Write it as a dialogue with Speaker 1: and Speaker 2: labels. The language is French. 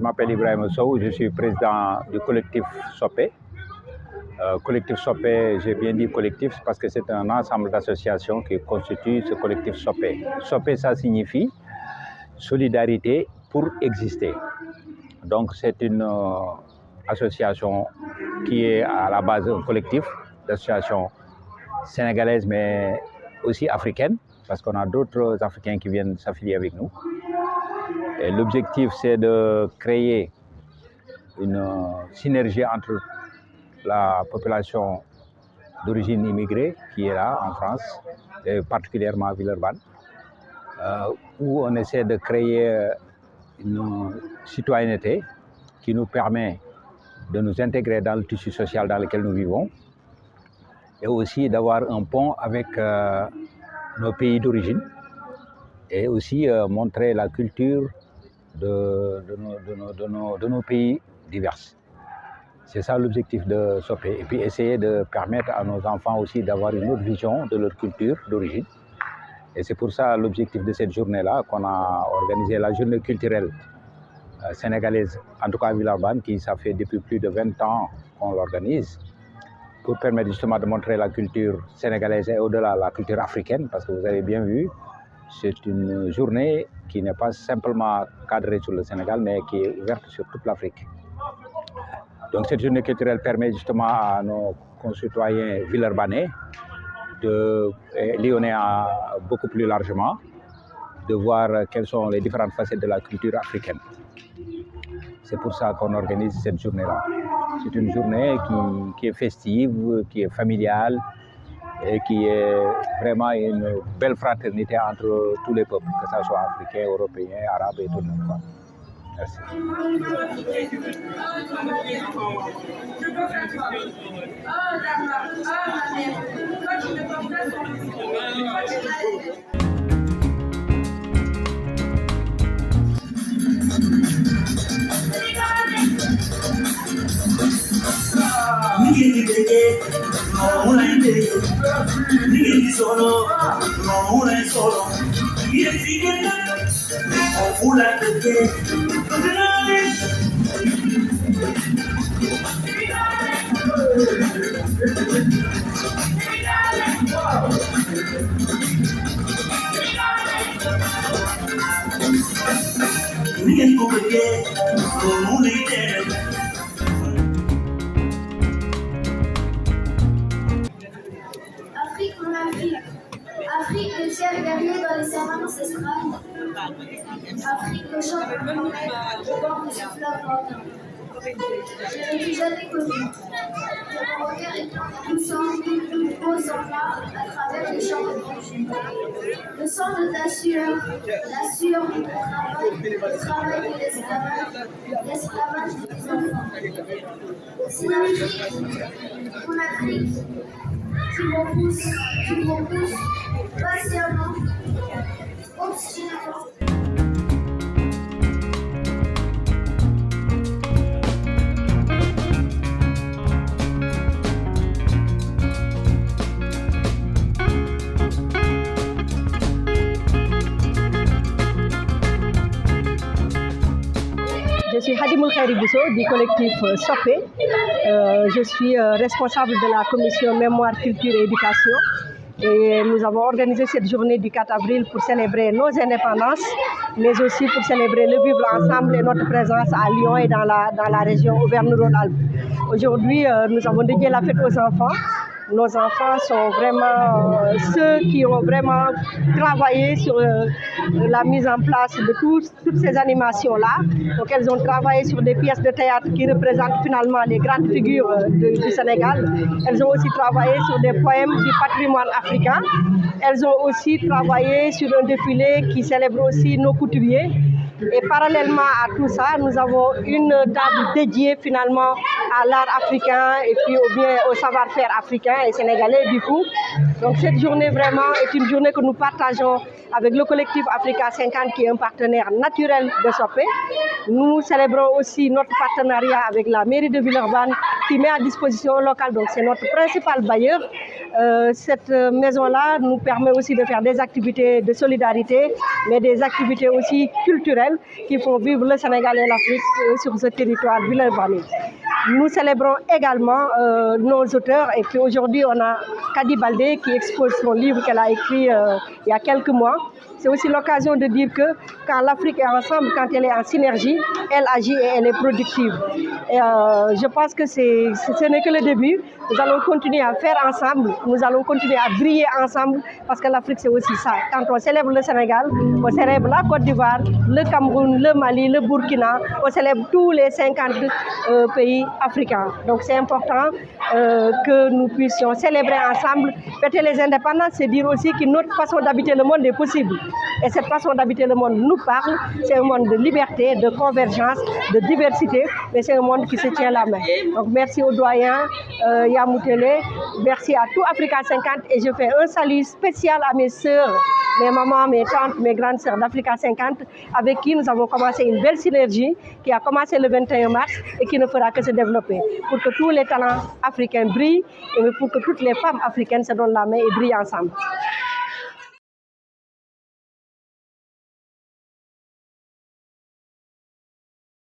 Speaker 1: m'appelle Ibrahim Sow, je suis président du collectif Sopé. Collectif Sopé, j'ai bien dit collectif parce que c'est un ensemble d'associations qui constituent ce collectif Sopé. Sopé, ça signifie solidarité pour exister. Donc c'est une association qui est à la base un collectif d'associations sénégalaises mais aussi africaines, parce qu'on a d'autres Africains qui viennent s'affilier avec nous. L'objectif, c'est de créer une synergie entre la population d'origine immigrée qui est là en France, et particulièrement à Villeurbanne, où on essaie de créer une citoyenneté qui nous permet de nous intégrer dans le tissu social dans lequel nous vivons et aussi d'avoir un pont avec nos pays d'origine et aussi montrer la culture de nos pays divers. C'est ça l'objectif de Sopé. Et puis essayer de permettre à nos enfants aussi d'avoir une autre vision de leur culture d'origine. Et c'est pour ça l'objectif de cette journée-là qu'on a organisé la journée culturelle sénégalaise, en tout cas à Villeurbanne, qui ça fait depuis plus de 20 ans qu'on l'organise, pour permettre justement de montrer la culture sénégalaise et au-delà la culture africaine, parce que vous avez bien vu, c'est une journée qui n'est pas simplement cadrée sur le Sénégal, mais qui est ouverte sur toute l'Afrique. Donc cette journée culturelle permet justement à nos concitoyens villeurbanais, et lyonnais beaucoup plus largement, de voir quelles sont les différentes facettes de la culture africaine. C'est pour ça qu'on organise cette journée-là. C'est une journée qui est festive, qui est familiale et qui est vraiment une belle fraternité entre tous les peuples, que ce soit africains, européens, arabes et tout le monde. Merci.
Speaker 2: Afrique, mon Afrique. Afrique, le ciel berné dans les savanes ancestrales. Afrique, le champ de promesse, au bord de ce fleuve lointain. Je ne suis jamais connue. Mon regard est tout sang, beau sang noir, à travers les champs de branches. Le sang de ta sueur, la sueur de ton travail, le travail de l'esclavage, l'esclavage de tes enfants. C'est l'Afrique, mon Afrique, qui me pousse, patiemment, obstinément.
Speaker 3: Je suis Hadimoul Khairi Bousso du collectif Sopé. Je suis responsable de la commission Mémoire, Culture et Éducation. Et nous avons organisé cette journée du 4 avril pour célébrer nos indépendances, mais aussi pour célébrer le vivre ensemble et notre présence à Lyon et dans la région Auvergne-Rhône-Alpes. Aujourd'hui, nous avons dédié la fête aux enfants. Nos enfants sont vraiment ceux qui ont vraiment travaillé sur la mise en place de toutes ces animations-là. Donc elles ont travaillé sur des pièces de théâtre qui représentent finalement les grandes figures du Sénégal. Elles ont aussi travaillé sur des poèmes du patrimoine africain. Elles ont aussi travaillé sur un défilé qui célèbre aussi nos coutumiers. Et parallèlement à tout ça, nous avons une table dédiée finalement à l'art africain et puis au savoir-faire africain et sénégalais du coup. Donc cette journée vraiment est une journée que nous partageons avec le collectif Africa 50 qui est un partenaire naturel de Sopé. Nous célébrons aussi notre partenariat avec la mairie de Villeurbanne qui met à disposition locale, donc c'est notre principal bailleur. Cette maison-là nous permet aussi de faire des activités de solidarité, mais des activités aussi culturelles qui font vivre le Sénégal et l'Afrique sur ce territoire villeurbanais. Nous célébrons également nos auteurs et puis aujourd'hui on a Kadi Baldé qui expose son livre qu'elle a écrit il y a quelques mois. C'est aussi l'occasion de dire que quand l'Afrique est ensemble, quand elle est en synergie, elle agit et elle est productive. Et je pense que ce n'est que le début. Nous allons continuer à faire ensemble, nous allons continuer à briller ensemble parce que l'Afrique c'est aussi ça. Quand on célèbre le Sénégal, on célèbre la Côte d'Ivoire, le Cameroun, le Mali, le Burkina, on célèbre tous les 50 pays africains. Donc c'est important que nous puissions célébrer ensemble. Fêter les indépendances, c'est dire aussi que notre façon d'habiter le monde est possible. Et cette façon d'habiter le monde nous parle. C'est un monde de liberté, de convergence, de diversité, mais c'est un monde qui se tient la main. Donc merci aux doyens, Yamoutele, merci à tout Africa 50 et je fais un salut spécial à mes sœurs, mes mamans, mes tantes, mes grandes sœurs d'Africa 50 avec qui nous avons commencé une belle synergie qui a commencé le 21 mars et qui ne fera que se développer pour que tous les talents africains brillent et pour que toutes les femmes africaines se donnent la main et brillent ensemble.